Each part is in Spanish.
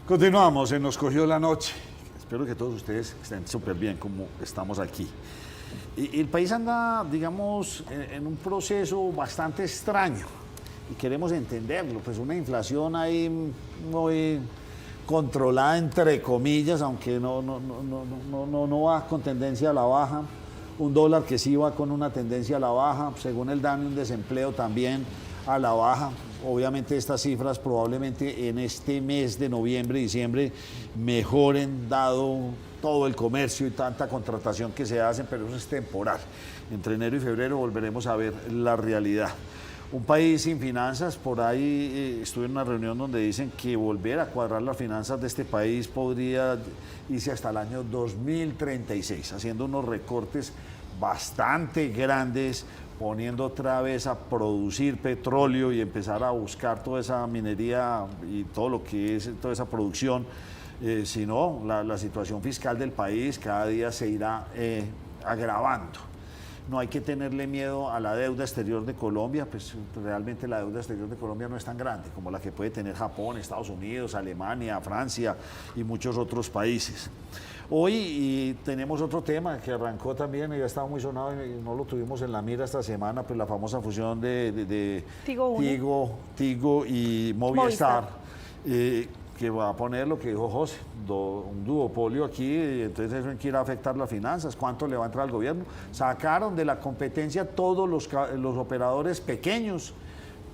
Continuamos, se nos cogió la noche. Espero que todos ustedes estén súper bien como estamos aquí. Y el país anda, digamos, en un proceso bastante extraño y queremos entenderlo. Pues una inflación ahí muy controlada, entre comillas, aunque no va con tendencia a la baja. Un dólar que sí va con una tendencia a la baja, según el DANE, un desempleo también a la baja. Obviamente estas cifras probablemente en este mes de noviembre y diciembre mejoren dado todo el comercio y tanta contratación que se hace, pero eso es temporal. Entre enero y febrero volveremos a ver la realidad. Un país sin finanzas, por ahí estuve en una reunión donde dicen que volver a cuadrar las finanzas de este país podría irse hasta el año 2036, haciendo unos recortes bastante grandes, poniendo otra vez a producir petróleo y empezar a buscar toda esa minería y todo lo que es toda esa producción. Si no, la situación fiscal del país cada día se irá agravando. No hay que tenerle miedo a la deuda exterior de Colombia, pues realmente la deuda exterior de Colombia no es tan grande como la que puede tener Japón, Estados Unidos, Alemania, Francia y muchos otros países. Hoy tenemos otro tema que arrancó también y ha estado muy sonado y no lo tuvimos en la mira esta semana, pues la famosa fusión de Tigo y Movistar. Que va a poner lo que dijo José, un duopolio aquí, y entonces eso quiere afectar las finanzas, ¿cuánto le va a entrar al gobierno? Sacaron de la competencia todos los operadores pequeños,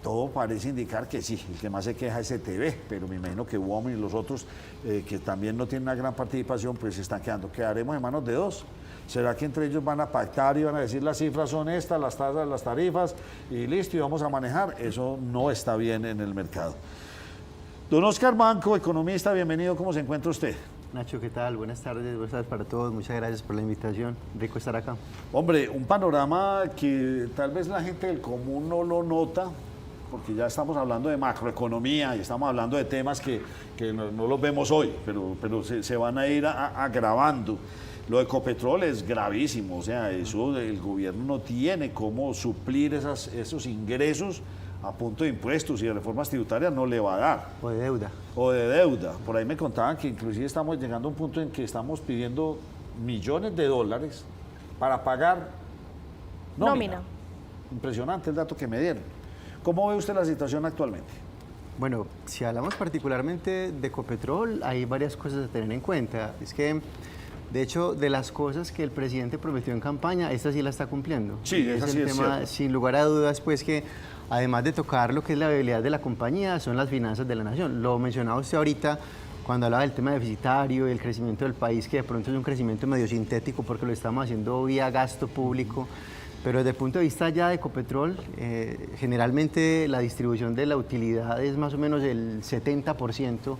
todo parece indicar que sí, el que más se queja es ETB, pero me imagino que WOM y los otros que también no tienen una gran participación, pues se están quedando, quedaremos en manos de dos. ¿Será que entre ellos van a pactar y van a decir las cifras son estas, las tasas, las tarifas, y listo, y vamos a manejar? Eso no está bien en el mercado. Don Oscar Banco, economista, bienvenido, ¿cómo se encuentra usted? Nacho, ¿qué tal? Buenas tardes para todos, muchas gracias por la invitación, rico estar acá. Hombre, un panorama que tal vez la gente del común no lo nota, porque ya estamos hablando de macroeconomía y estamos hablando de temas que no los vemos hoy, pero se van a ir agravando. Lo de Ecopetrol es gravísimo, o sea, eso el gobierno no tiene cómo suplir esos ingresos a punto de impuestos y de reformas tributarias no le va a dar. O de deuda. O de deuda. Por ahí me contaban que inclusive estamos llegando a un punto en que estamos pidiendo millones de dólares para pagar nómina. Impresionante el dato que me dieron. ¿Cómo ve usted la situación actualmente? Bueno, si hablamos particularmente de Ecopetrol, hay varias cosas a tener en cuenta. Es que, de hecho, de las cosas que el presidente prometió en campaña, esta sí la está cumpliendo. Sí, esa sí es tema, cierto. sin lugar a dudas, pues que además de tocar lo que es la viabilidad de la compañía, son las finanzas de la nación. Lo mencionaba usted ahorita cuando hablaba del tema deficitario y el crecimiento del país, que de pronto es un crecimiento medio sintético porque lo estamos haciendo vía gasto público. Pero desde el punto de vista ya de Ecopetrol, generalmente la distribución de la utilidad es más o menos el 70%,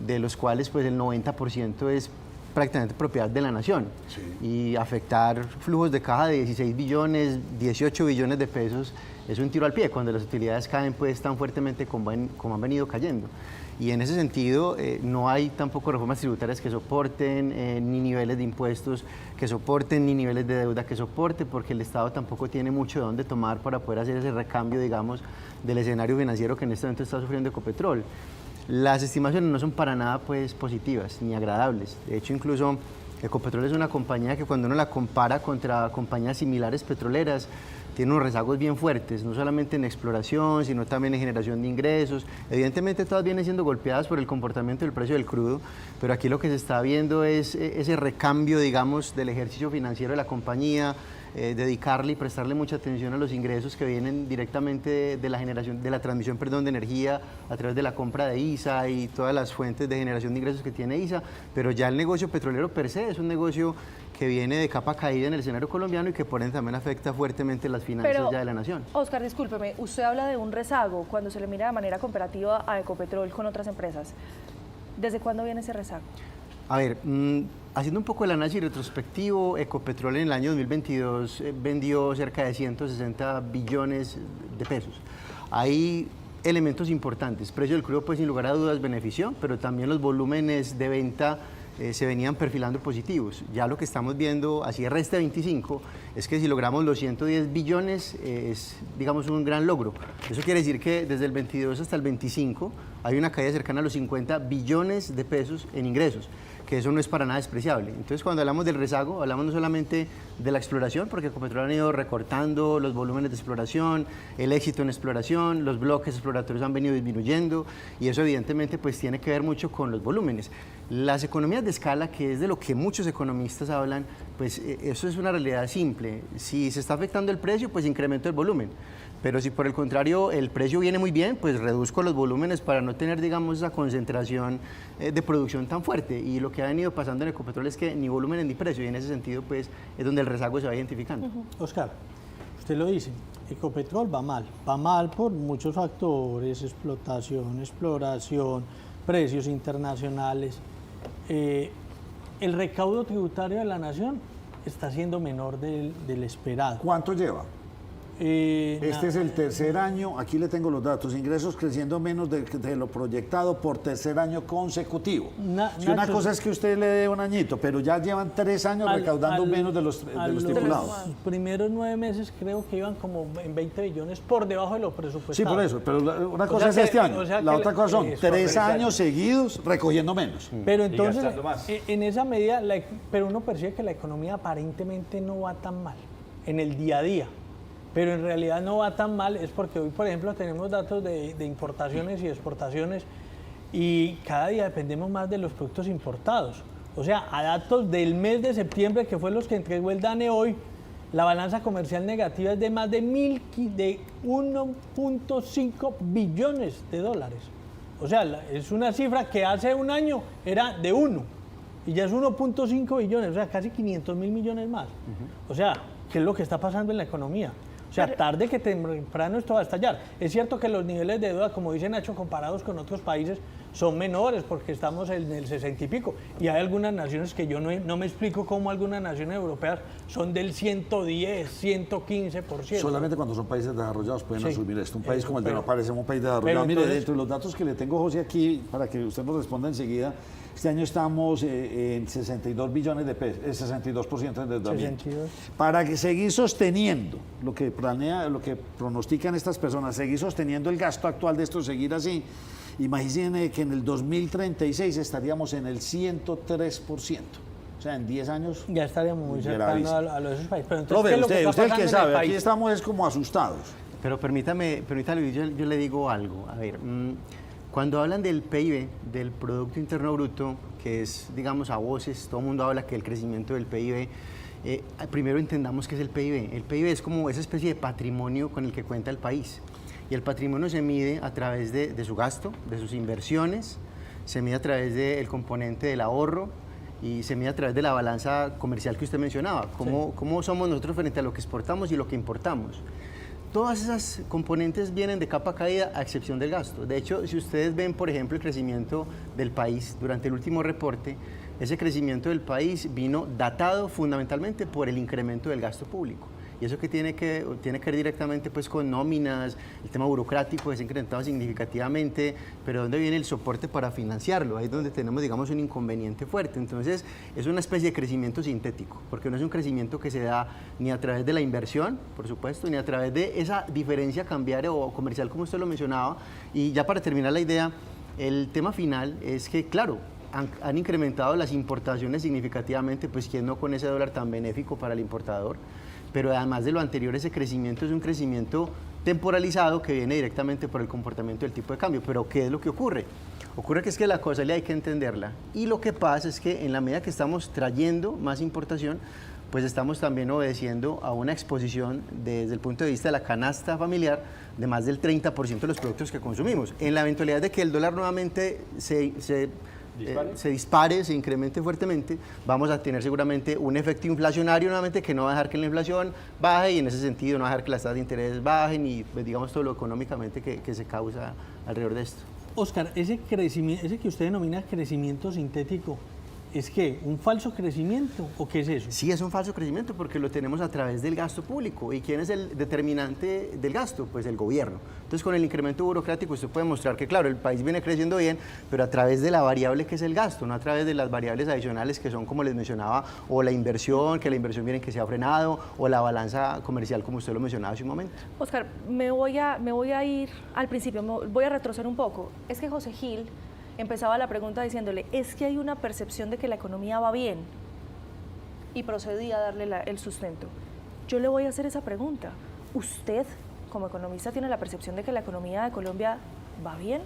de los cuales pues el 90% es prácticamente propiedad de la nación. Sí. Y afectar flujos de caja de 16 billones, 18 billones de pesos es un tiro al pie cuando las utilidades caen pues tan fuertemente como han venido cayendo. Y en ese sentido no hay tampoco reformas tributarias que soporten, ni niveles de impuestos que soporten, ni niveles de deuda que soporten, porque el Estado tampoco tiene mucho de dónde tomar para poder hacer ese recambio, digamos, del escenario financiero que en este momento está sufriendo Ecopetrol. Las estimaciones no son para nada pues positivas ni agradables. De hecho, incluso Ecopetrol es una compañía que cuando uno la compara contra compañías similares petroleras, tiene unos rezagos bien fuertes, no solamente en exploración, sino también en generación de ingresos. Evidentemente todas vienen siendo golpeadas por el comportamiento del precio del crudo, pero aquí lo que se está viendo es ese recambio, digamos, del ejercicio financiero de la compañía, dedicarle y prestarle mucha atención a los ingresos que vienen directamente de la generación, de la transmisión, de energía a través de la compra de ISA y todas las fuentes de generación de ingresos que tiene ISA, pero ya el negocio petrolero per se es un negocio que viene de capa caída en el escenario colombiano y que por ende también afecta fuertemente las finanzas ya de la nación. Oscar, discúlpeme, usted habla de un rezago cuando se le mira de manera comparativa a Ecopetrol con otras empresas. ¿Desde cuándo viene ese rezago? A ver, haciendo un poco el análisis retrospectivo, Ecopetrol en el año 2022 vendió cerca de 160 billones de pesos. Hay elementos importantes. Precio del crudo, pues sin lugar a dudas benefició, pero también los volúmenes de venta se venían perfilando positivos. Ya lo que estamos viendo, así resta 25, es que si logramos los 110 billones es, digamos, un gran logro. Eso quiere decir que desde el 22 hasta el 25 hay una caída cercana a los 50 billones de pesos en ingresos, que eso no es para nada despreciable. Entonces, cuando hablamos del rezago, hablamos no solamente de la exploración, porque Ecopetrol ha ido recortando los volúmenes de exploración, el éxito en exploración, los bloques exploratorios han venido disminuyendo, y eso evidentemente pues tiene que ver mucho con los volúmenes. Las economías de escala, que es de lo que muchos economistas hablan, pues eso es una realidad simple. Si se está afectando el precio, pues incremento el volumen. Pero si por el contrario el precio viene muy bien, pues reduzco los volúmenes para no tener, digamos, esa concentración de producción tan fuerte. Y lo que ha venido pasando en Ecopetrol es que ni volumen ni precio, y en ese sentido pues es donde el rezago se va identificando. Oscar, usted lo dice, Ecopetrol va mal por muchos factores, explotación, exploración, precios internacionales. El recaudo tributario de la nación está siendo menor del esperado. ¿Cuánto lleva? Este es el tercer año, aquí le tengo los datos, ingresos creciendo menos de lo proyectado por tercer año consecutivo. Si una cosa es que usted le dé un añito, pero ya llevan 3 años recaudando menos de los estipulados. Los primeros 9 meses creo que iban como en 20 billones por debajo de lo presupuestado. Sí, por eso, pero una cosa es este año, la otra cosa son 3 años seguidos recogiendo menos. Pero entonces, en esa medida, pero uno percibe que la economía aparentemente no va tan mal en el día a día. Pero en realidad no va tan mal, es porque hoy, por ejemplo, tenemos datos de importaciones y exportaciones y cada día dependemos más de los productos importados. O sea, a datos del mes de septiembre, que fue los que entregó el DANE hoy, la balanza comercial negativa es de más de 1.5 billones de dólares. O sea, es una cifra que hace un año era de 1 y ya es 1.5 billones, o sea, casi 500.000 millones más. O sea, ¿qué es lo que está pasando en la economía? O sea, tarde que temprano esto va a estallar. Es cierto que los niveles de deuda, como dice Nacho, comparados con otros países, son menores porque estamos en el 60 y pico. Y hay algunas naciones que yo no me explico cómo algunas naciones europeas son del 110, 115%. Solamente cuando son países desarrollados pueden asumir esto. Un país como el de no parece un país desarrollado. Entonces, mire, dentro de los datos que le tengo, José, aquí, para que usted nos responda enseguida, este año estamos en 62 billones de pesos, 62% de endeudamiento. 62. Para que seguir sosteniendo lo que pronostican estas personas, seguir sosteniendo el gasto actual de esto, seguir así, imagínense que en el 2036 estaríamos en el 103%. O sea, en 10 años... Ya estaríamos muy cercanos a los de esos países. Pero entonces, profe, usted el que sabe, aquí estamos es como asustados. Pero permítame, yo le digo algo. A ver, cuando hablan del PIB, del Producto Interno Bruto, que es, digamos, a voces, todo el mundo habla que el crecimiento del PIB, primero entendamos qué es el PIB. El PIB es como esa especie de patrimonio con el que cuenta el país. Y el patrimonio se mide a través de su gasto, de sus inversiones, se mide a través del componente del ahorro y se mide a través de la balanza comercial que usted mencionaba. Cómo somos nosotros frente a lo que exportamos y lo que importamos. Todas esas componentes vienen de capa caída a excepción del gasto. De hecho, si ustedes ven, por ejemplo, el crecimiento del país durante el último reporte, ese crecimiento del país vino datado fundamentalmente por el incremento del gasto público. Y eso que tiene que ver directamente pues, con nóminas, el tema burocrático que se ha incrementado significativamente, pero ¿dónde viene el soporte para financiarlo? Ahí es donde tenemos, digamos, un inconveniente fuerte. Entonces, es una especie de crecimiento sintético, porque no es un crecimiento que se da ni a través de la inversión, por supuesto, ni a través de esa diferencia cambiaria o comercial, como usted lo mencionaba. Y ya para terminar la idea, el tema final es que, claro, han incrementado las importaciones significativamente, pues quién no con ese dólar tan benéfico para el importador. Pero además de lo anterior, ese crecimiento es un crecimiento temporalizado que viene directamente por el comportamiento del tipo de cambio. Pero ¿qué es lo que ocurre? Ocurre que es que la cosa hay que entenderla. Y lo que pasa es que en la medida que estamos trayendo más importación, pues estamos también obedeciendo a una exposición desde el punto de vista de la canasta familiar de más del 30% de los productos que consumimos. En la eventualidad de que el dólar nuevamente se dispare, se incremente fuertemente, vamos a tener seguramente un efecto inflacionario nuevamente que no va a dejar que la inflación baje y en ese sentido no va a dejar que las tasas de interés bajen y pues, digamos todo lo económicamente que se causa alrededor de esto. Oscar, ese que usted denomina crecimiento sintético, ¿Es qué? ¿Un falso crecimiento o qué es eso? Sí, es un falso crecimiento porque lo tenemos a través del gasto público. ¿Y quién es el determinante del gasto? Pues el gobierno. Entonces, con el incremento burocrático usted puede mostrar que, claro, el país viene creciendo bien, pero a través de la variable que es el gasto, no a través de las variables adicionales que son, como les mencionaba, o la inversión, que la inversión viene que se ha frenado, o la balanza comercial, como usted lo mencionaba hace un momento. Oscar, me voy a ir al principio, voy a retroceder un poco. Es que José Gil empezaba la pregunta diciéndole, es que hay una percepción de que la economía va bien, y procedía a darle el sustento. Yo le voy a hacer esa pregunta. ¿Usted, como economista, tiene la percepción de que la economía de Colombia va bien?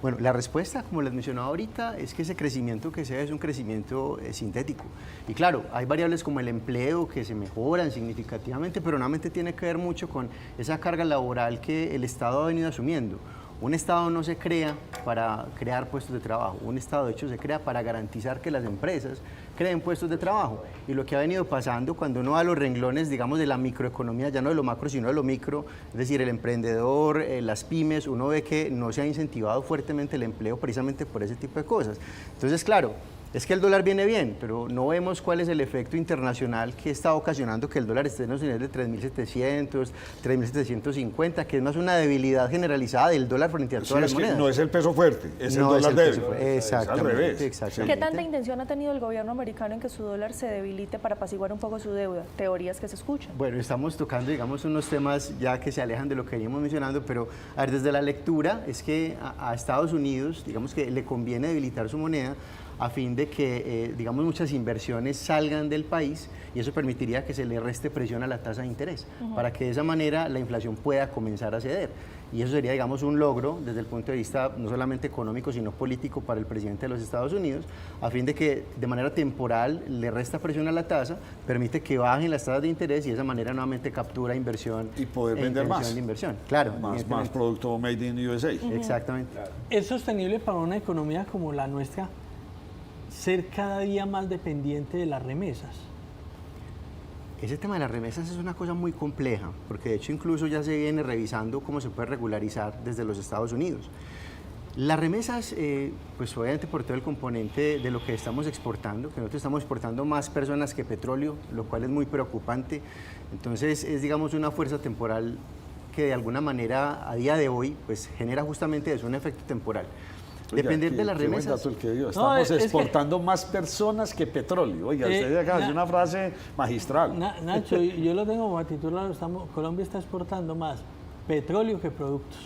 Bueno, la respuesta, como les mencionaba ahorita, es que ese crecimiento que se ve es un crecimiento sintético. Y claro, hay variables como el empleo que se mejoran significativamente, pero nuevamente tiene que ver mucho con esa carga laboral que el Estado ha venido asumiendo. Un Estado no se crea para crear puestos de trabajo, un Estado de hecho se crea para garantizar que las empresas creen puestos de trabajo. Y lo que ha venido pasando cuando uno va a los renglones, digamos, de la microeconomía, ya no de lo macro, sino de lo micro, es decir, el emprendedor, las pymes, uno ve que no se ha incentivado fuertemente el empleo precisamente por ese tipo de cosas. Entonces, claro, es que el dólar viene bien, pero no vemos cuál es el efecto internacional que está ocasionando que el dólar esté en los niveles de 3.700, 3.750, que es más una debilidad generalizada del dólar frente a todas las monedas. No es el peso fuerte, es el No es dólar el débil. peso fuerte, exactamente, Es al revés. exactamente. ¿Qué tanta intención ha tenido el gobierno americano en que su dólar se debilite para apaciguar un poco su deuda? Teorías que se escuchan. Bueno, estamos tocando, digamos, unos temas ya que se alejan de lo que veníamos mencionando, pero a ver, desde la lectura es que a Estados Unidos, digamos que le conviene debilitar su moneda a fin de que, digamos, muchas inversiones salgan del país y eso permitiría que se le reste presión a la tasa de interés, para que de esa manera la inflación pueda comenzar a ceder. Y eso sería, digamos, un logro desde el punto de vista no solamente económico, sino político para el presidente de los Estados Unidos, a fin de que de manera temporal le resta presión a la tasa, permite que bajen las tasas de interés y de esa manera nuevamente captura inversión. Y poder vender más. De inversión. Claro. Más producto made in USA. Exactamente. ¿Es sostenible para una economía como la nuestra ser cada día más dependiente de las remesas? Ese tema de las remesas es una cosa muy compleja, porque de hecho incluso ya se viene revisando cómo se puede regularizar desde los Estados Unidos. Las remesas, pues obviamente por todo el componente de lo que estamos exportando, que nosotros estamos exportando más personas que petróleo, lo cual es muy preocupante. Entonces es, digamos, una fuerza temporal que de alguna manera a día de hoy pues genera justamente eso, un efecto temporal. Oiga, Depender de las qué buen remesas. dato el que dio. Estamos es exportando más personas que petróleo. Oiga, usted acaba de decir una frase magistral. Nacho, yo lo tengo como titular, Colombia está exportando más petróleo que productos.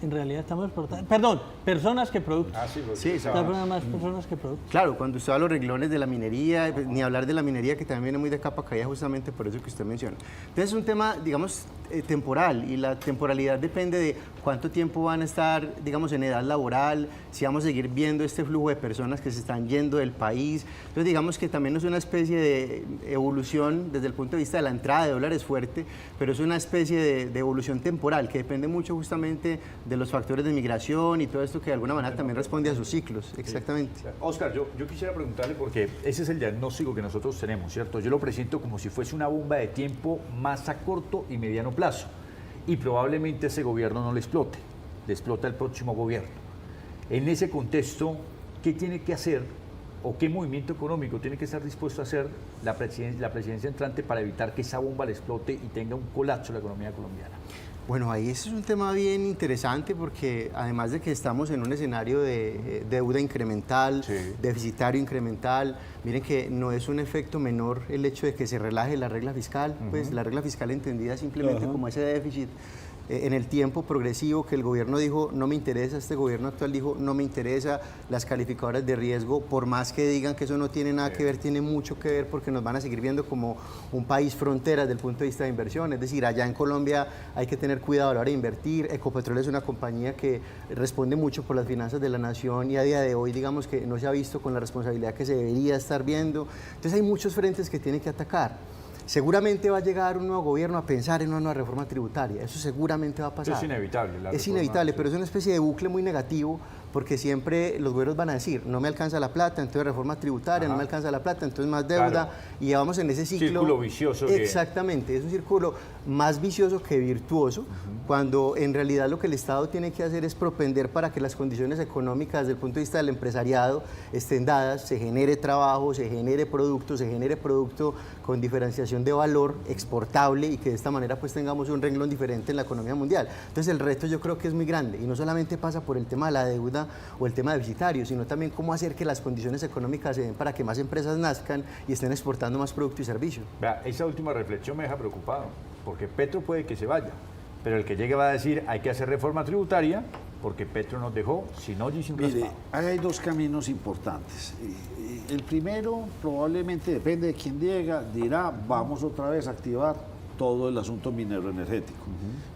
En realidad estamos exportando, perdón, personas que productos. Sí, Está exportando más personas que productos. Claro, cuando usted va a los renglones de la minería, pues, ni hablar de la minería que también viene muy de capa caída justamente por eso que usted menciona. Entonces es un tema, digamos, temporal y la temporalidad depende de cuánto tiempo van a estar, digamos, en edad laboral, si vamos a seguir viendo este flujo de personas que se están yendo del país. Entonces digamos que también es una especie de evolución desde el punto de vista de la entrada de dólares fuerte, pero es una especie de evolución temporal que depende mucho justamente de los factores de migración y todo esto que de alguna manera también responde a sus ciclos. Exactamente. Oscar, yo quisiera preguntarle porque ese es el diagnóstico que nosotros tenemos, ¿cierto? Yo lo presento como si fuese una bomba de tiempo más a corto y mediano plazo y probablemente ese gobierno no le explota el próximo gobierno. En ese contexto, ¿qué tiene que hacer o qué movimiento económico tiene que estar dispuesto a hacer la presidencia entrante para evitar que esa bomba le explote y tenga un colapso en la economía colombiana? Bueno, ahí ese es un tema bien interesante porque además de que estamos en un escenario de deuda incremental, deficitario incremental, miren que no es un efecto menor el hecho de que se relaje la regla fiscal, pues la regla fiscal entendida simplemente como ese déficit en el tiempo progresivo que el gobierno dijo no me interesa, este gobierno actual dijo no me interesa, las calificadoras de riesgo, por más que digan que eso no tiene nada que ver, tiene mucho que ver porque nos van a seguir viendo como un país frontera desde el punto de vista de inversión, es decir, allá en Colombia hay que tener cuidado a la hora de invertir, Ecopetrol es una compañía que responde mucho por las finanzas de la nación y a día de hoy digamos que no se ha visto con la responsabilidad que se debería estar viendo, entonces hay muchos frentes que tiene que atacar. Seguramente va a llegar un nuevo gobierno a pensar en una nueva reforma tributaria, eso seguramente va a pasar. Es inevitable. Es inevitable, pero es una especie de bucle muy negativo porque siempre los gobiernos van a decir, no me alcanza la plata, entonces reforma tributaria, no me alcanza la plata, entonces más deuda, Claro. y vamos en ese ciclo. Círculo vicioso que- Exactamente, es un círculo más vicioso que virtuoso, cuando en realidad lo que el Estado tiene que hacer es propender para que las condiciones económicas desde el punto de vista del empresariado estén dadas, se genere trabajo, se genere producto con diferenciación de valor exportable y que de esta manera pues tengamos un renglón diferente en la economía mundial. Entonces el reto yo creo que es muy grande y no solamente pasa por el tema de la deuda o el tema deficitario, sino también cómo hacer que las condiciones económicas se den para que más empresas nazcan y estén exportando más producto y servicio. Vea, esa última reflexión me deja preocupado, porque Petro puede que se vaya, pero el que llegue va a decir hay que hacer reforma tributaria porque Petro nos dejó sin olla y sin Mire, raspado. hay dos caminos importantes. El primero probablemente depende de quién llega, dirá vamos otra vez a activar todo el asunto minero energético.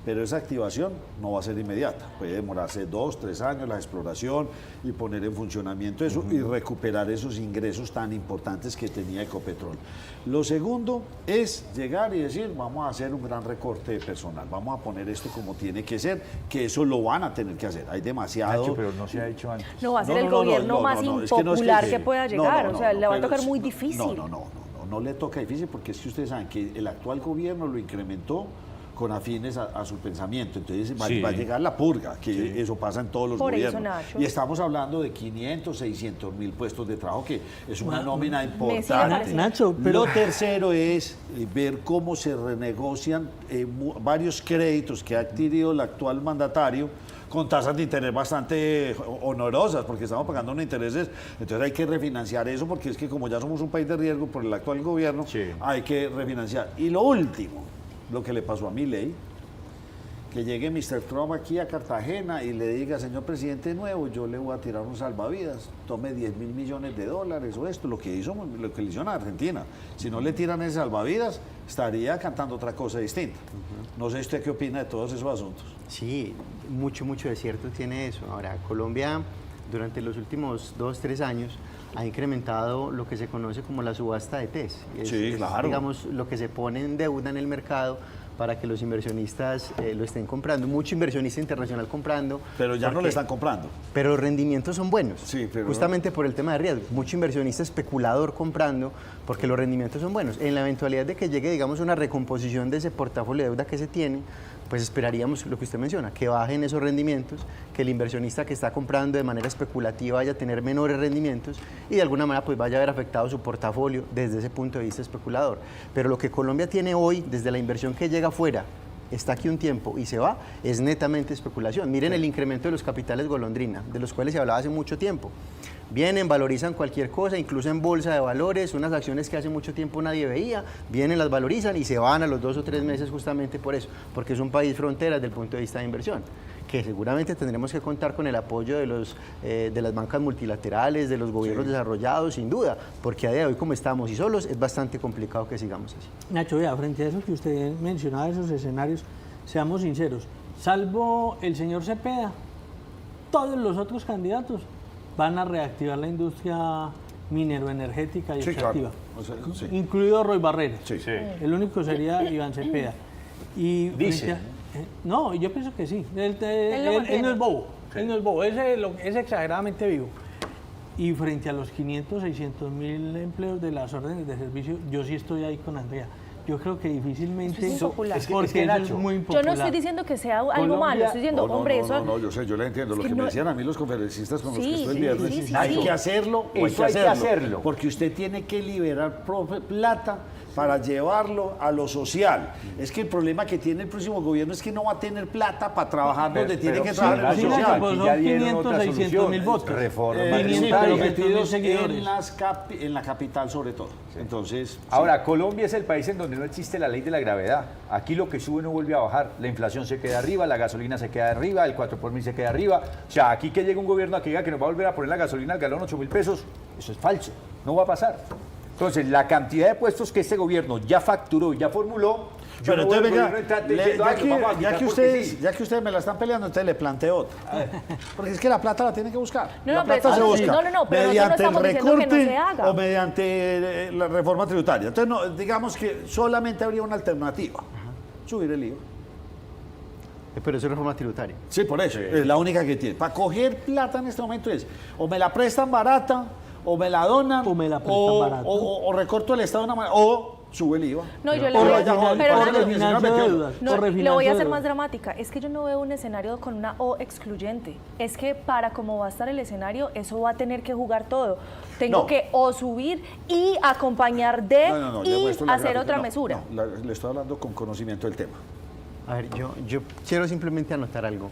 Pero esa activación no va a ser inmediata, puede demorarse 2, 3 años la exploración y poner en funcionamiento eso y recuperar esos ingresos tan importantes que tenía Ecopetrol. Lo segundo es llegar y decir vamos a hacer un gran recorte de personal, vamos a poner esto como tiene que ser, que eso lo van a tener que hacer, hay demasiado... Nacho, pero no se ha hecho antes. No, va a ser No, el no, no, gobierno no, más no, es que no es impopular que- que pueda no, llegar. no, O sea, no, le va a pero tocar es- muy difícil. No le toca difícil porque es que ustedes saben que el actual gobierno lo incrementó con afines a su pensamiento. Entonces Sí. va a llegar la purga, que eso pasa en todos los Por eso, gobiernos. Nacho. Y estamos hablando de 500, 600 mil puestos de trabajo, que es una nómina sigue importante. pareciendo. Nacho, pero- Lo tercero es ver cómo se renegocian varios créditos que ha adquirido el actual mandatario con tasas de interés bastante onerosas, porque estamos pagando unos intereses, entonces hay que refinanciar eso, porque es que como ya somos un país de riesgo por el actual gobierno, Sí. hay que refinanciar. Y lo último, lo que le pasó a Milei, que llegue Mr. Trump aquí a Cartagena y le diga, señor presidente nuevo, yo le voy a tirar un salvavidas, tome 10.000 millones de dólares o esto, lo que le hicieron a Argentina. Si no le tiran ese salvavidas, estaría cantando otra cosa distinta. No sé usted qué opina de todos esos asuntos. Sí, mucho de cierto tiene eso. Ahora, Colombia durante los últimos 2, 3 años ha incrementado lo que se conoce como la subasta de TES. Sí, claro. Digamos, lo que se pone en deuda en el mercado para que los inversionistas lo estén comprando. Mucho inversionista internacional comprando. Pero ya no porque- le están comprando. Pero los rendimientos son buenos, Sí, pero- justamente por el tema de riesgo. Mucho inversionista especulador comprando porque los rendimientos son buenos. En la eventualidad de que llegue, digamos, una recomposición de ese portafolio de deuda que se tiene, pues esperaríamos lo que usted menciona, que bajen esos rendimientos, que el inversionista que está comprando de manera especulativa vaya a tener menores rendimientos y de alguna manera pues vaya a haber afectado su portafolio desde ese punto de vista especulador. Pero lo que Colombia tiene hoy, desde la inversión que llega afuera, está aquí un tiempo y se va, es netamente especulación. Miren el incremento de los capitales golondrina, de los cuales se hablaba hace mucho tiempo. Vienen, valorizan cualquier cosa, incluso en bolsa de valores, unas acciones que hace mucho tiempo nadie veía, vienen, las valorizan y se van a los 2 o 3 meses justamente por eso, porque es un país frontera desde el punto de vista de inversión, que seguramente tendremos que contar con el apoyo de las bancas multilaterales, de los gobiernos desarrollados, sin duda, porque a día de hoy como estamos y solos es bastante complicado que sigamos así. Nacho, vea, frente a eso que usted mencionaba, esos escenarios, seamos sinceros, salvo el señor Cepeda, todos los otros candidatos van a reactivar la industria minero-energética y Sí, claro. extractiva, O sea, sí. incluido Roy Barreras. Sí. El único sería Iván Cepeda. Y Dice. frente no, yo pienso que sí. Él lo no mantiene. es bobo. Él no es bobo. Es exageradamente vivo. Y frente a los 500, 600 mil empleos de las órdenes de servicio, yo sí estoy ahí con Andrea. Yo creo que difícilmente... Eso es impopular. Porque Es que, eso es Nacho, muy Yo impopular. no estoy diciendo que sea algo Colombia- malo, estoy diciendo, hombre, eso... No, yo sé, yo le entiendo. Lo que que me no- decían a mí los conferencistas con los Sí, que estoy el sí, viernes, sí, sí, hay sí. que hacerlo o hay Eso que hay que hacerlo. hacerlo. Porque usted tiene que liberar plata para llevarlo a lo social. Es que el problema que tiene el próximo gobierno es que no va a tener plata para trabajar donde tiene que trabajar en lo sí, social. Nacho, pues son ya dieron 500, otra 600 solución. mil votos. Reforma Sí, tributaria. pero 500 metidos seguidores. en la capital sobre todo. Entonces, Ahora, Colombia es el país en donde no existe la ley de la gravedad. Aquí lo que sube no vuelve a bajar. La inflación se queda arriba, la gasolina se queda arriba, el 4 por mil se queda arriba. O sea, aquí que llegue un gobierno a que diga que nos va a volver a poner la gasolina al galón 8.000 pesos, eso es falso. No va a pasar. Entonces, la cantidad de puestos que este gobierno ya facturó y ya formuló, yo pero no voy entonces, al venga, gobierno entrar diciendo, "Ay, nos vamos a quitar porque sí". ya que ustedes me la están peleando, entonces le planteo otra. Porque es que la plata la tienen que buscar. No, la no, pero- plata se no, busca no, pero nosotros no mediante el estamos diciendo que no recorte se haga. o mediante la reforma tributaria. Entonces, digamos que solamente habría una alternativa, subir el IVA. Pero eso es reforma tributaria. Sí, por eso, es la única que tiene. Para coger plata en este momento es, o me la prestan barata, o me la donan, O me la prestan barata. o recorto el Estado de una manera, o sube el IVA. No, yo le O voy a vaya, decir, o- pero o Nacho, el 19 21. No, O le voy a hacer refinancio. más dramática. Es que yo no veo un escenario con una O excluyente. Es que para cómo va a estar el escenario, eso va a tener que jugar todo. Tengo No. que o subir y acompañar de No, ya y muestro la hacer gráfica. otra No, mesura. no, le estoy hablando con conocimiento del tema. A ver, yo quiero simplemente anotar algo.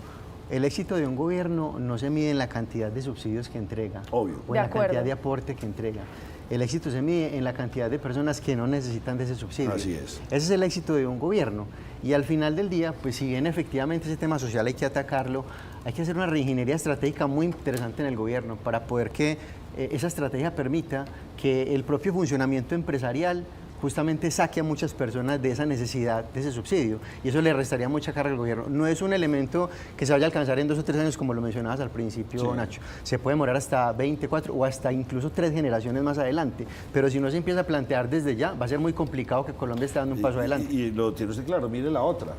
El éxito de un gobierno no se mide en la cantidad de subsidios que entrega Obvio. o De en la acuerdo. cantidad de aporte que entrega. El éxito se mide en la cantidad de personas que no necesitan de ese subsidio. Así es. Ese es el éxito de un gobierno. Y al final del día, pues si bien efectivamente ese tema social hay que atacarlo, hay que hacer una reingeniería estratégica muy interesante en el gobierno para poder que esa estrategia permita que el propio funcionamiento empresarial justamente saque a muchas personas de esa necesidad, de ese subsidio, y eso le restaría mucha carga al gobierno. No es un elemento que se vaya a alcanzar en 2 o 3 años, como lo mencionabas al principio, Sí. Nacho. Se puede demorar hasta 24 o hasta incluso 3 generaciones más adelante, pero si no se empieza a plantear desde ya, va a ser muy complicado que Colombia esté dando un paso adelante. Y lo tiene usted claro, mire la otra.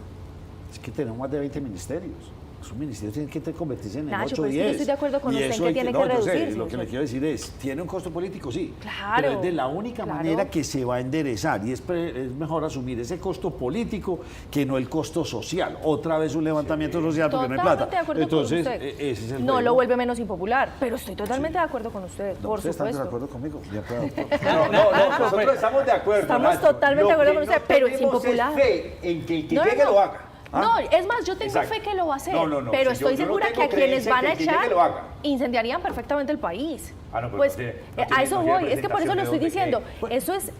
Es que tenemos más de 20 ministerios. Esos ministerios tienen que convertirse en Nacho, 8 o pero es que 10. yo estoy de acuerdo con Y usted en eso que hay tiene que yo sé, reducirse. lo que le quiero decir es, tiene un costo político, sí. Claro, Pero es de la única claro. manera que se va a enderezar. Y es mejor asumir ese costo político que no el costo social. Otra vez un levantamiento social porque no hay plata. Totalmente de acuerdo Entonces, con usted. ese es el no juego. lo vuelve menos impopular, pero estoy totalmente de acuerdo con usted, No, por ¿ustedes están de supuesto. acuerdo conmigo? De acuerdo. No, nosotros estamos de acuerdo. Estamos Nacho. totalmente de Lo acuerdo que con usted, no pero es tenemos impopular. fe en que el que No, no, llegue no. lo haga. No, es más, yo tengo Exacto. fe que lo va a hacer, No, pero si yo estoy no segura tengo que a quienes creencia van a que el que llegue echar lo haga. incendiarían perfectamente el país. Ah, no, pero pues no tiene- no a tiene- eso no tiene voy, es que por eso lo estoy presentación de diciendo. dónde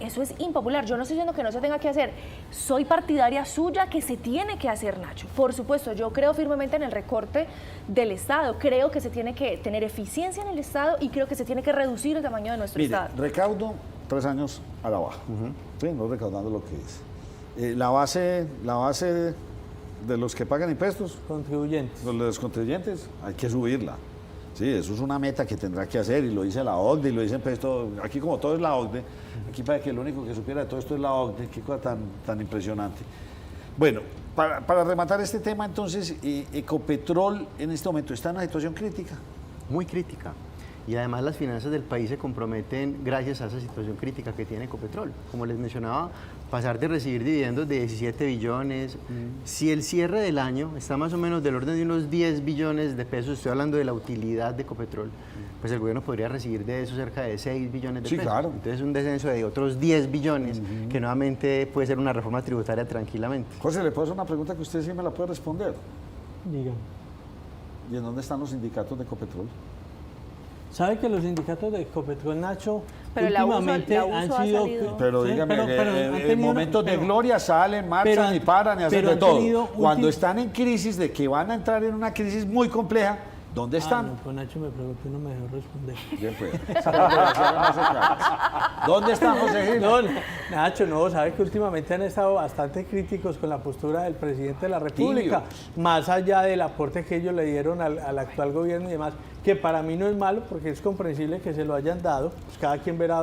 Eso es impopular. Yo no estoy diciendo que no se tenga que hacer. Soy partidaria suya que se tiene que hacer, Nacho. Por supuesto, yo creo firmemente en el recorte del Estado. Creo que se tiene que tener eficiencia en el Estado y creo que se tiene que reducir el tamaño de nuestro Mire, Estado. recaudo 3 años a la baja. Sí, no recaudando lo que es. La base de los que pagan impuestos, Contribuyentes. los contribuyentes, hay que subirla. Sí, eso es una meta que tendrá que hacer y lo dice la OCDE y lo dicen pues todo, aquí como todo es la OCDE, aquí para que lo único que supiera de todo esto es la OCDE, qué cosa tan impresionante. Bueno, para rematar este tema entonces, Ecopetrol en este momento está en una situación crítica. Muy crítica. Y además las finanzas del país se comprometen gracias a esa situación crítica que tiene Ecopetrol. Como les mencionaba, pasar de recibir dividendos de 17 billones, si el cierre del año está más o menos del orden de unos 10 billones de pesos, estoy hablando de la utilidad de Ecopetrol, pues el gobierno podría recibir de eso cerca de 6 billones de Sí, pesos. claro. Entonces un descenso de otros 10 billones, que nuevamente puede ser una reforma tributaria tranquilamente. José, le puedo hacer una pregunta que usted sí me la puede responder. Dígame. ¿Y en dónde están los sindicatos de Ecopetrol? ¿Sabe que los sindicatos de Ecopetrol, Nacho, Pero el abuso- últimamente el abuso han ha sido... salido. Pero Sí, dígame, pero han en tenido- momentos de pero- gloria salen, marchan pero han- y paran y hacen pero de han todo. tenido Cuando últim- están en crisis de que van a entrar en una crisis muy compleja, ¿dónde Ah, están? no, pues Nacho me preguntó y no me dejó responder. Bien, pues. ¿Dónde están, José Gil? No, Nacho, no, sabe que últimamente han estado bastante críticos con la postura del presidente de la República, más allá del aporte que ellos le dieron al actual gobierno y demás, que para mí no es malo porque es comprensible que se lo hayan dado, pues cada quien verá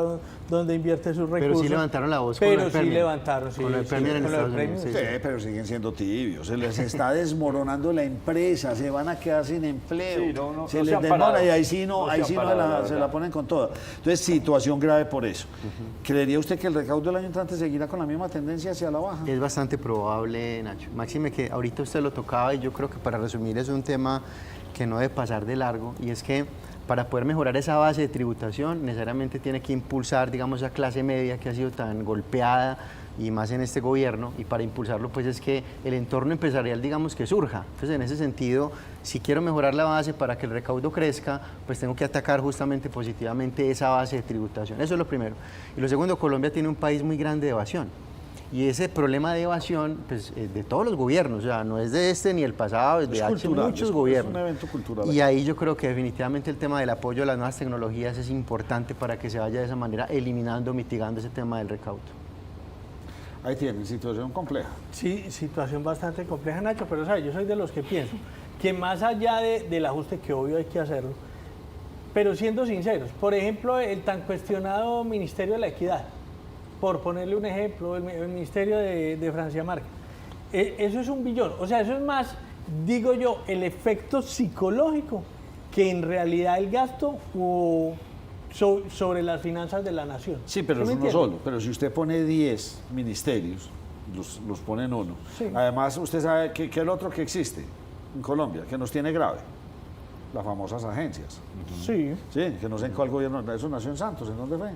dónde invierte sus recursos. Pero sí levantaron la voz con Pero lo del sí Permian. levantaron, sí. Con lo del sí, Permian en con lo del Estados Unidos, Permian. sí. Sí, pero siguen siendo tibios. Se les está desmoronando la empresa, se van a quedar sin empleo. Sí, no se se les han desmorona parado. y ahí sí no, No ahí se sí han no parado, la se verdad. la ponen con toda. Entonces, situación grave por eso. ¿Creería usted que el recaudo del año entrante seguirá con la misma tendencia hacia la baja? Es bastante probable, Nacho. Máxime que ahorita usted lo tocaba y yo creo que para resumir es un tema que no debe pasar de largo y es que para poder mejorar esa base de tributación necesariamente tiene que impulsar, digamos, esa clase media que ha sido tan golpeada y más en este gobierno, y para impulsarlo pues es que el entorno empresarial, digamos, que surja. Entonces en ese sentido, si quiero mejorar la base para que el recaudo crezca, pues tengo que atacar justamente positivamente esa base de tributación. Eso es lo primero. Y lo segundo, Colombia tiene un país muy grande de evasión. Y ese problema de evasión, pues, de todos los gobiernos, o sea, no es de este ni el pasado, es de hace cultural, muchos es gobiernos. un evento cultural. Y ahí yo creo que definitivamente el tema del apoyo a las nuevas tecnologías es importante para que se vaya de esa manera eliminando, mitigando ese tema del recaudo. Ahí tienen, situación compleja. Sí, situación bastante compleja, Nacho, pero ¿sabe? Yo soy de los que pienso que más allá del ajuste, que obvio hay que hacerlo, pero siendo sinceros, por ejemplo, el tan cuestionado Ministerio de la Equidad, por ponerle un ejemplo, el Ministerio de Francia Márquez, eso es 1 billón, o sea, eso es más digo yo, el efecto psicológico que en realidad el gasto sobre las finanzas de la nación. Sí, pero ¿Sí es me uno entiende? solo. Pero si usted pone 10 ministerios, los pone en uno. Sí. Además, usted sabe que el otro que existe en Colombia, que nos tiene grave, las famosas agencias. Sí. Sí, que no sé en cuál gobierno, eso nació en Santos, ¿en dónde fue?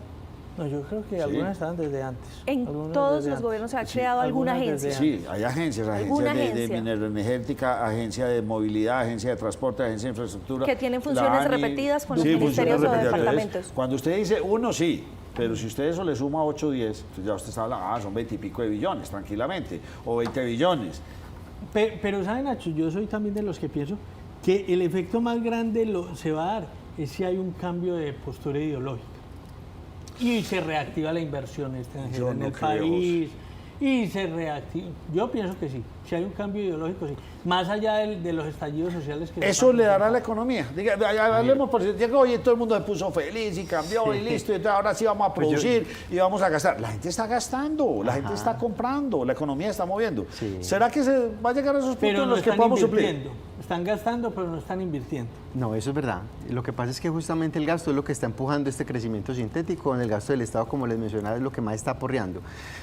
No, yo creo que Sí. algunas estaban desde antes. En Algunas todos desde los antes. gobiernos se ha Sí, creado alguna algunas desde agencia. Sí, hay agencias, ¿Alguna agencias de agencia? mineroenergética, agencia de movilidad, agencia de transporte, agencia de infraestructura. Que tienen la funciones ANI. repetidas con los funciones ministerios o repetidas. Entonces, departamentos. cuando usted dice uno, sí, pero si usted eso le suma 8 o 10, entonces ya usted está hablando, son 20 y pico de billones, tranquilamente, o 20 billones. Pero ¿saben, Nacho? Yo soy también de los que pienso que el efecto más grande se va a dar es si hay un cambio de postura ideológica y se reactiva la inversión extranjera Yo en no el creo, país y se reactiva. Yo pienso que sí, si hay un cambio ideológico, sí. Más allá de los estallidos sociales que se Eso están le dará a la presentando. economía. Diga, hablemos por si llegó y todo el mundo se puso feliz y cambió y listo, y entonces ahora sí vamos a producir y vamos a gastar. La gente está gastando, la gente está comprando, la economía está moviendo. Sí. ¿Será que se va a llegar a esos puntos Pero en no los que están podamos suplir? invirtiendo. Están gastando, pero no están invirtiendo. No, eso es verdad. Lo que pasa es que justamente el gasto es lo que está empujando este crecimiento sintético. En el gasto del Estado, como les mencionaba, es lo que más está aporreando.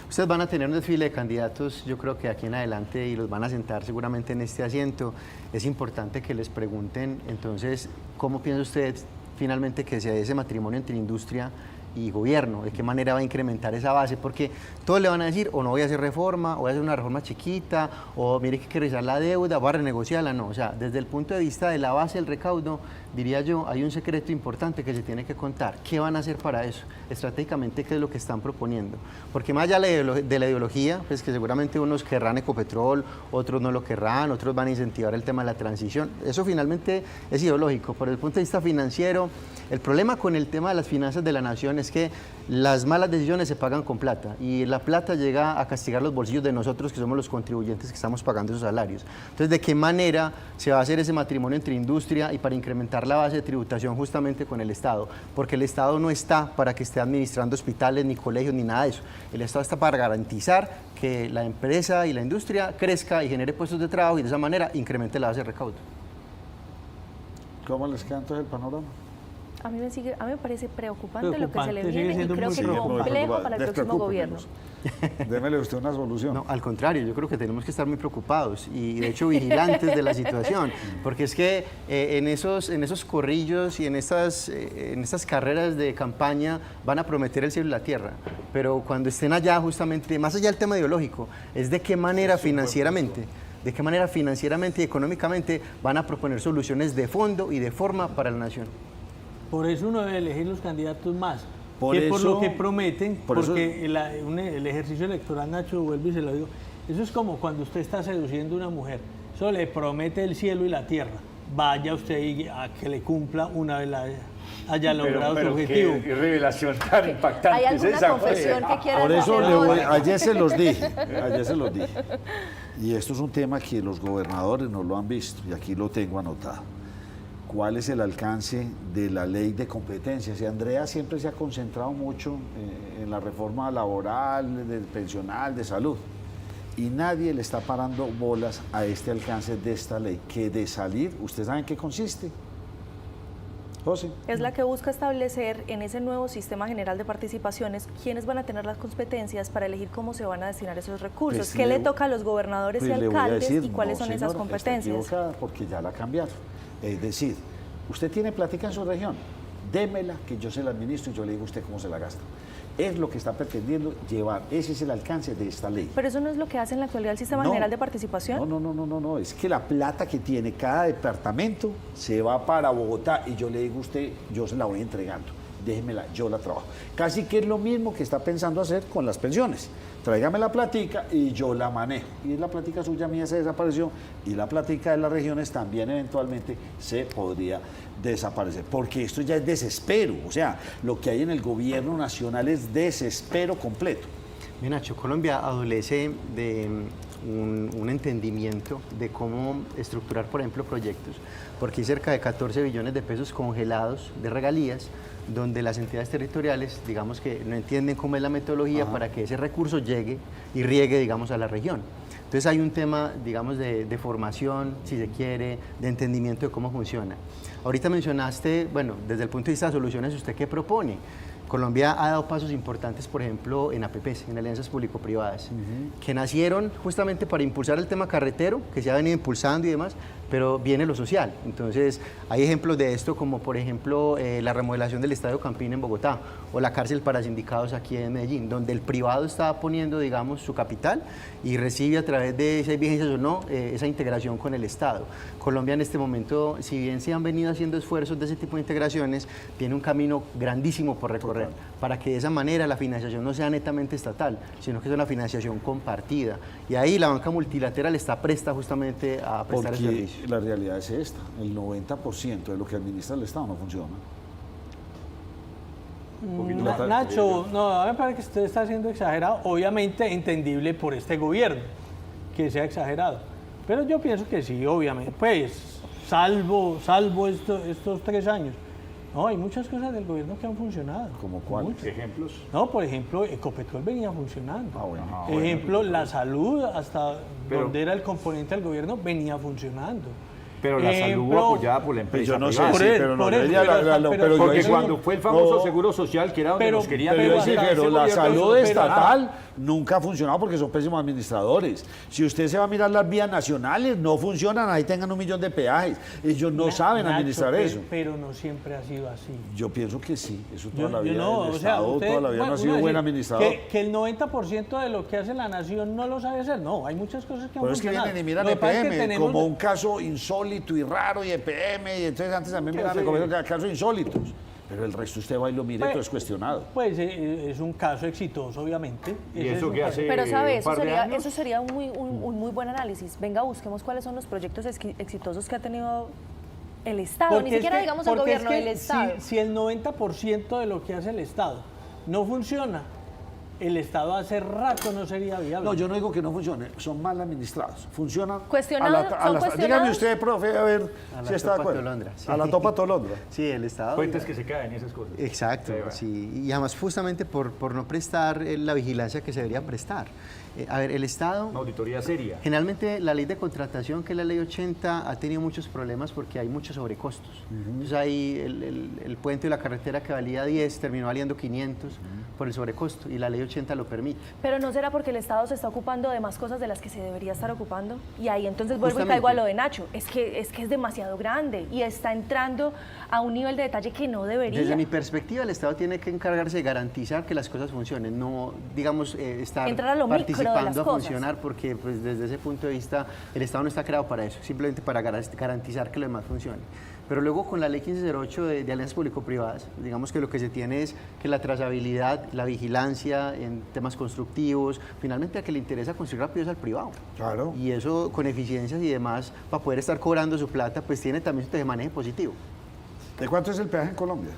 Ustedes van a tener un desfile de candidatos, yo creo que aquí en adelante, y los van a sentar seguramente en este asiento. Es importante que les pregunten, entonces, ¿cómo piensa usted finalmente que se dé ese matrimonio entre industria y gobierno? ¿De qué manera va a incrementar esa base? Porque todos le van a decir, o no voy a hacer reforma, o voy a hacer una reforma chiquita, o mire que hay que revisar la deuda, voy a renegociarla. No, o sea, desde el punto de vista de la base del recaudo, diría yo, hay un secreto importante que se tiene que contar. ¿Qué van a hacer para eso? Estratégicamente, ¿qué es lo que están proponiendo? Porque más allá de la ideología, pues que seguramente unos querrán Ecopetrol, otros no lo querrán, otros van a incentivar el tema de la transición. Eso finalmente es ideológico. Por el punto de vista financiero, el problema con el tema de las finanzas de la nación es que las malas decisiones se pagan con plata y la plata llega a castigar los bolsillos de nosotros que somos los contribuyentes que estamos pagando esos salarios. Entonces, ¿de qué manera se va a hacer ese matrimonio entre industria y para incrementar la base de tributación justamente con el Estado? Porque el Estado no está para que esté administrando hospitales, ni colegios, ni nada de eso. El Estado está para garantizar que la empresa y la industria crezca y genere puestos de trabajo y de esa manera incremente la base de recaudo. ¿Cómo les queda entonces el panorama? A mí me parece preocupante lo que se le Preocupante, sigue viene y siendo creo muy que preocupante. complejo para el próximo gobierno. Démele usted una solución. No, al contrario, yo creo que tenemos que estar muy preocupados y de hecho vigilantes de la situación, porque es que en esos corrillos y en estas carreras de campaña van a prometer el cielo y la tierra, pero cuando estén allá justamente, más allá del tema ideológico, es de qué manera financieramente y económicamente van a proponer soluciones de fondo y de forma para la nación. Por eso uno debe elegir los candidatos más. Por Por eso- lo que prometen, por eso- porque el ejercicio electoral, Nacho, vuelvo y se lo digo, eso es como cuando usted está seduciendo a una mujer, eso le promete el cielo y la tierra, vaya usted a que le cumpla una vez haya logrado su objetivo. Qué revelación tan impactante ¿Hay es alguna esa. confesión que quieras Por eso hacer hoy? ayer se los dije. Y esto es un tema que los gobernadores no lo han visto, y aquí lo tengo anotado. ¿Cuál es el alcance de la ley de competencias? Y Andrea siempre se ha concentrado mucho en la reforma laboral, del pensional, de salud. Y nadie le está parando bolas a este alcance de esta ley, que de salir, ¿ustedes saben qué consiste? José. Es la que busca establecer en ese nuevo sistema general de participaciones quiénes van a tener las competencias para elegir cómo se van a destinar esos recursos, Pues qué le- le toca a los gobernadores y Pues le voy a alcaldes decir, y cuáles no, son esas señora, competencias. Está equivocada porque ya la cambiaron. Es decir, usted tiene plática en su región, démela que yo se la administro y yo le digo a usted cómo se la gasta. Es lo que está pretendiendo llevar, ese es el alcance de esta ley. Pero eso no es lo que hace en la actualidad el sistema No. general de participación. No, es que la plata que tiene cada departamento se va para Bogotá y yo le digo a usted, yo se la voy entregando, déjemela, yo la trabajo. Casi que es lo mismo que está pensando hacer con las pensiones. Tráigame la platica y yo la manejo. Y la platica suya mía se desapareció y la platica de las regiones también eventualmente se podría desaparecer. Porque esto ya es desespero. O sea, lo que hay en el gobierno nacional es desespero completo. Bien, Nacho, Colombia adolece de un entendimiento de cómo estructurar, por ejemplo, proyectos, porque hay cerca de 14 billones de pesos congelados de regalías, donde las entidades territoriales, digamos que no entienden cómo es la metodología para que ese recurso llegue y riegue, digamos, a la región. Entonces hay un tema, digamos, de formación, si se quiere, de entendimiento de cómo funciona. Ahorita mencionaste, bueno, desde el punto de vista de soluciones, ¿usted qué propone? Colombia ha dado pasos importantes, por ejemplo, en APPs, en alianzas público-privadas, que nacieron justamente para impulsar el tema carretero, que se ha venido impulsando y demás, pero viene lo social. Entonces, hay ejemplos de esto como, por ejemplo, la remodelación del Estadio Campín en Bogotá o la cárcel para sindicados aquí en Medellín, donde el privado está poniendo, digamos, su capital y recibe a través de, si hay vigencias o no, esa integración con el Estado. Colombia en este momento, si bien se han venido haciendo esfuerzos de ese tipo de integraciones, tiene un camino grandísimo por recorrer para que de esa manera la financiación no sea netamente estatal, sino que sea una financiación compartida. Y ahí la banca multilateral está presta justamente a prestar ese servicio. La realidad es esta, el 90% de lo que administra el Estado no funciona. Nacho, no, a mí me parece que usted está siendo exagerado, obviamente entendible por este gobierno, que sea exagerado. Pero yo pienso que sí, obviamente, pues, salvo estos 3 años. No, hay muchas cosas del gobierno que han funcionado. ¿Como cuáles? Muchas. ¿Ejemplos? No, por ejemplo, Ecopetrol venía funcionando. Bueno. Ejemplo, la salud, hasta donde era el componente del gobierno, venía funcionando. Pero la salud apoyada por la empresa. Yo no sé, privada. sí, pero no, pero Porque yo cuando fue el famoso seguro social, que era donde nos querían pero privatizar, ese la gobierno salud hizo- estatal nunca ha funcionado porque son pésimos administradores. Si usted se va a mirar las vías nacionales, no funcionan, ahí tengan 1 millón de peajes. Ellos no saben Nacho, administrar eso. Pero no siempre ha sido así. Yo pienso que sí, eso toda Yo la vida no, el o sea, Estado usted- toda la vida no bueno, ha sido uno buen decir administrador. que el 90% de lo que hace la nación no lo sabe hacer. No, hay muchas cosas que han Pero es que funcionado. vienen y miran Lo que pasa es que EPM tenemos- como un caso insólito y raro y EPM, y entonces antes también me recomiendo casos insólitos. Pero el resto usted va y lo mire, Pues- todo es cuestionado. Pues es un caso exitoso, obviamente. ¿Y Ese es eso un qué caso. hace? Pero sabe, un par de años. eso sería un muy buen análisis. Venga, busquemos cuáles son los proyectos exitosos que ha tenido el Estado, Porque ni es siquiera que- digamos el porque es gobierno, que el Estado. Si el 90% de lo que hace el Estado no funciona, el Estado hace rato no sería viable. No, yo no digo que no funcione, son mal administrados. Funcionan. Cuestionados, son Dígame cuestionados. usted, profe, a ver A la si está de topa acuerdo. tolondra, sí. A la topa tolondra. Sí, el Estado. Puentes que se caen y esas cosas. Exacto, Sí, bueno. sí. Y además justamente por no prestar la vigilancia que se debería prestar. A ver, el Estado... Una auditoría seria. Generalmente la ley de contratación, que es la ley 80, ha tenido muchos problemas porque hay muchos sobrecostos. Entonces ahí el puente de la carretera que valía 10 terminó valiendo 500 por el sobrecosto y la ley 80 lo permite. Pero ¿no será porque el Estado se está ocupando de más cosas de las que se debería estar ocupando? Y ahí entonces vuelvo y Justamente. caigo a lo de Nacho. Es que es demasiado grande y está entrando a un nivel de detalle que no debería. Desde mi perspectiva, el Estado tiene que encargarse de garantizar que las cosas funcionen, no, digamos, estar Entrar a lo micro de las participando a cosas. funcionar, porque pues, desde ese punto de vista el Estado no está creado para eso, simplemente para garantizar que lo demás funcione. Pero luego con la ley 1508 de alianzas público-privadas, digamos que lo que se tiene es que la trazabilidad, la vigilancia en temas constructivos, finalmente a que le interesa construir rápido es al privado. Claro. Y eso con eficiencias y demás, para poder estar cobrando su plata, pues tiene también su manejo positivo. ¿De cuánto es el peaje en Colombia?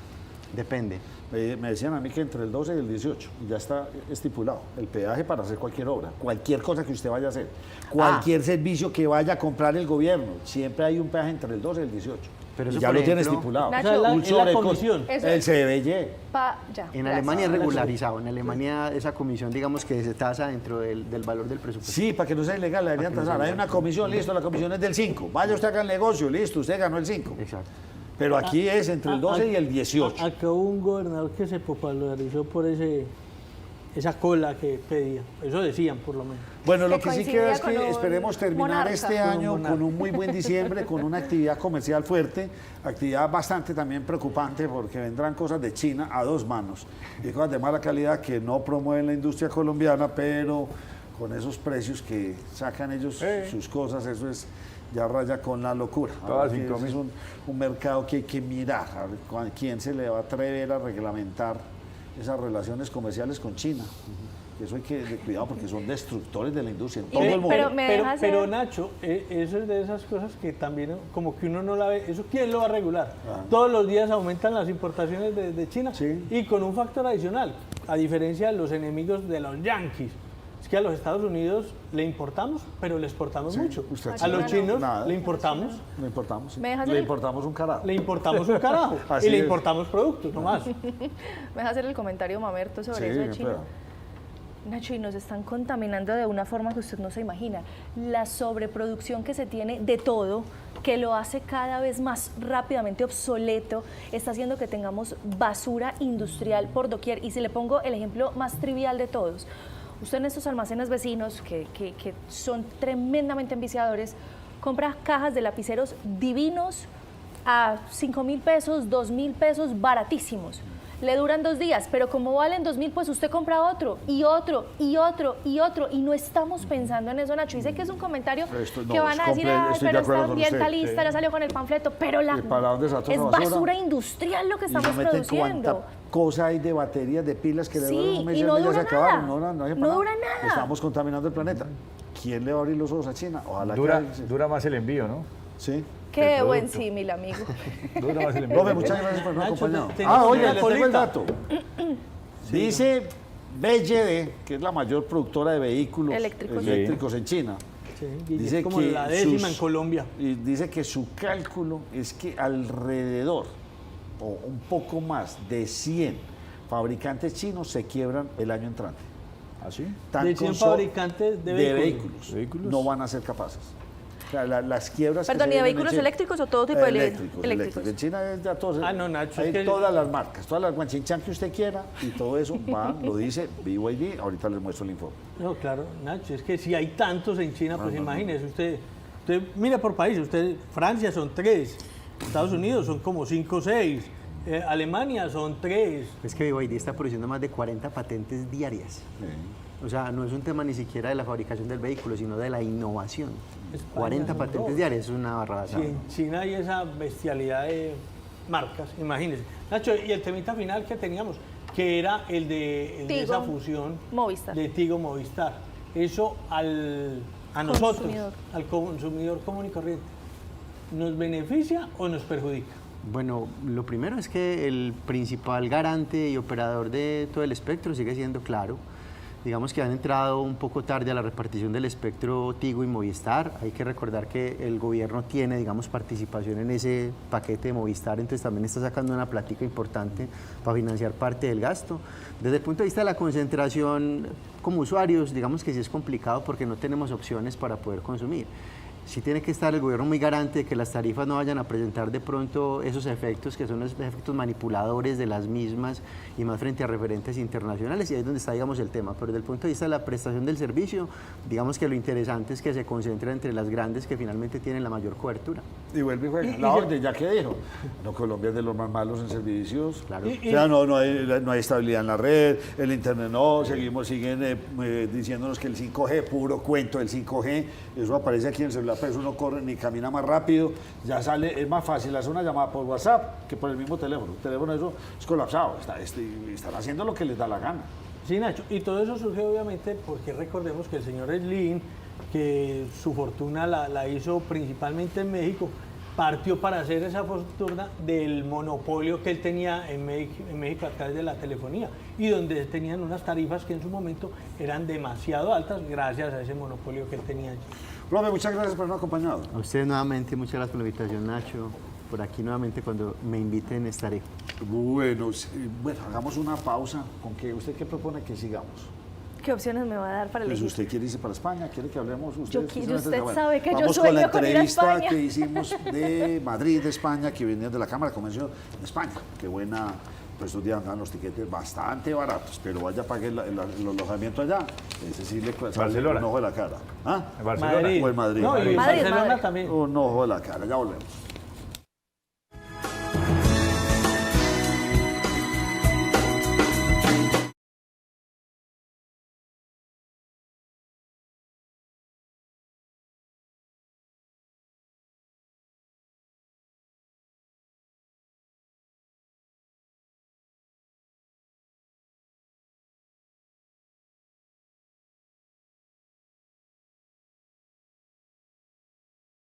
Depende. Me decían a mí que entre el 12 y el 18, y ya está estipulado, el peaje para hacer cualquier obra, cualquier cosa que usted vaya a hacer, cualquier servicio que vaya a comprar el gobierno, siempre hay un peaje entre el 12 y el 18. Pero Y eso, ya por lo tiene ejemplo, estipulado. Nacho, O sea, Un es la sobrecosto. comisión. Eso- El CBY. Ya, En gracias. Alemania es regularizado, en Alemania esa comisión, digamos que se tasa dentro del valor del presupuesto. Sí, para que no sea ilegal, le deberían tasar. Hay una comisión, listo, la comisión es del 5. Vaya usted a haga el negocio, listo, usted ganó el 5. Exacto. Pero aquí es entre el 12 y el 18. Acá hubo un gobernador que se popularizó por esa cola que pedía. Eso decían, por lo menos. Bueno, lo Que que sí coincidía queda es con que un esperemos terminar monarca. este Con un año monarca. con un muy buen diciembre, con una actividad comercial fuerte, actividad bastante también preocupante porque vendrán cosas de China a 2 manos y cosas de mala calidad que no promueven la industria colombiana, pero con esos precios que sacan ellos sus cosas, eso es ya raya con la locura. Todas Ahora que 5.000. ese es un mercado que hay que mirar, a ver quién se le va a atrever a reglamentar esas relaciones comerciales con China. Eso hay que tener cuidado porque son destructores de la industria en todo el mundo. pero me deja hacer- pero, Nacho, eso es de esas cosas que también como que uno no la ve. ¿Eso quién lo va a regular? Todos los días aumentan las importaciones de China Sí. y con un factor adicional, a diferencia de los enemigos de los yanquis. Es que a los Estados Unidos le importamos, pero le exportamos mucho. usted A sí. los chinos Nada. le importamos, Le importamos, sí. ¿Me dejas Le el- importamos un carajo. le importamos un carajo Así y le es. importamos productos, no más. ¿Me deja hacer el comentario mamerto sobre Sí, eso de China? pero- Nacho, y nos están contaminando de una forma que usted no se imagina. La sobreproducción que se tiene de todo, que lo hace cada vez más rápidamente obsoleto, está haciendo que tengamos basura industrial por doquier. Y si le pongo el ejemplo más trivial de todos, usted en estos almacenes vecinos, que son tremendamente enviciadores, compra cajas de lapiceros divinos a 5.000 pesos, 2.000 pesos, baratísimos. Le duran 2 días, pero como valen 2.000, pues usted compra otro, y otro, y otro, y otro, y no estamos pensando en eso, Nacho. Dice que es un comentario que van a decir, ay, pero está ambientalista, ya salió con el panfleto, pero es basura industrial lo que estamos produciendo. ¿Cuánta cosa hay de baterías, de pilas que le duran un mes y no ya dura se acabaron? nada. No Dura nada. Estamos contaminando el planeta. ¿Quién le va a abrir los ojos a China? Ojalá Dura más el envío, ¿no? Sí. Qué buen símil, amigo. Dura más el envío. Profe, muchas gracias por habernos Nacho, acompañado. oye, Les tengo el dato. Dice BYD, que es la mayor productora de vehículos eléctricos en China. Sí, Dice es como que la décima en Colombia. Y dice que su cálculo es que alrededor o un poco más de 100 fabricantes chinos se quiebran el año entrante. ¿Así? De 100 fabricantes de vehículos. No van a ser capaces. O sea, las quiebras. Perdón, ¿y de vehículos eléctricos o todo tipo de eléctricos? En China es ya todo. No, Nacho. Hay todas las marcas, todas las guanchinchan que usted quiera y todo eso va, lo dice BYD. Ahorita les muestro el informe. No, claro, Nacho, es que si hay tantos en China, pues imagínese, usted mira por países, Francia son 3, Estados Unidos son como 5 o 6, Alemania son 3. Es que BYD está produciendo más de 40 patentes diarias. Sí. O sea, no es un tema ni siquiera de la fabricación del vehículo, sino de la innovación. España 40 son patentes 2. diarias, es una barrada. Si en China hay esa bestialidad de marcas, imagínese. Nacho, y el temita final que teníamos, que era el de esa fusión Movistar. de Tigo Movistar. Eso a nosotros, al consumidor común y corriente, ¿nos beneficia o nos perjudica? Bueno, lo primero es que el principal garante y operador de todo el espectro sigue siendo Claro. Digamos que han entrado un poco tarde a la repartición del espectro Tigo y Movistar. Hay que recordar que el gobierno tiene, digamos, participación en ese paquete de Movistar, entonces también está sacando una plática importante para financiar parte del gasto. Desde el punto de vista de la concentración como usuarios, digamos que sí es complicado porque no tenemos opciones para poder consumir. Sí tiene que estar el gobierno muy garante de que las tarifas no vayan a presentar de pronto esos efectos que son los efectos manipuladores de las mismas y más frente a referentes internacionales, y ahí es donde está, digamos, el tema. Pero desde el punto de vista de la prestación del servicio, digamos que lo interesante es que se concentra entre las grandes que finalmente tienen la mayor cobertura. Y vuelve y juega. La orden, ya que dijo. No, Colombia es de los más malos en servicios. Claro. O sea, no hay estabilidad en la red, el internet no, siguen diciéndonos que el 5G, puro cuento, el 5G, eso aparece aquí en el celular, pero eso no corre ni camina más rápido, ya sale, es más fácil hacer una llamada por WhatsApp que por el mismo teléfono. El teléfono eso es colapsado, están haciendo lo que les da la gana. Sí, Nacho, y todo eso surge obviamente porque recordemos que el señor Slim, que su fortuna la hizo principalmente en México, partió para hacer esa fortuna del monopolio que él tenía en México a través de la telefonía, y donde tenían unas tarifas que en su momento eran demasiado altas gracias a ese monopolio que él tenía allí. Profe, muchas gracias por habernos acompañado. A ustedes nuevamente, muchas gracias por la invitación, Nacho. Por aquí nuevamente cuando me inviten estaré. Bueno, hagamos una pausa. ¿Usted qué propone que sigamos? ¿Qué opciones me va a dar para elegir? ¿Usted quiere irse para España? ¿Quiere que hablemos? Usted sabe que yo vamos sueño con la con ir a entrevista España. que hicimos de Madrid, de España, que venía de la Cámara de Comercio de España. Qué buena, pues estos días andan los tiquetes bastante baratos, pero vaya, pague el alojamiento allá. Ese sí le sale un ojo de la cara. ¿Ah? Barcelona. O en Madrid. No, y Madrid, Barcelona Madrid. también. Un ojo de la cara, ya volvemos.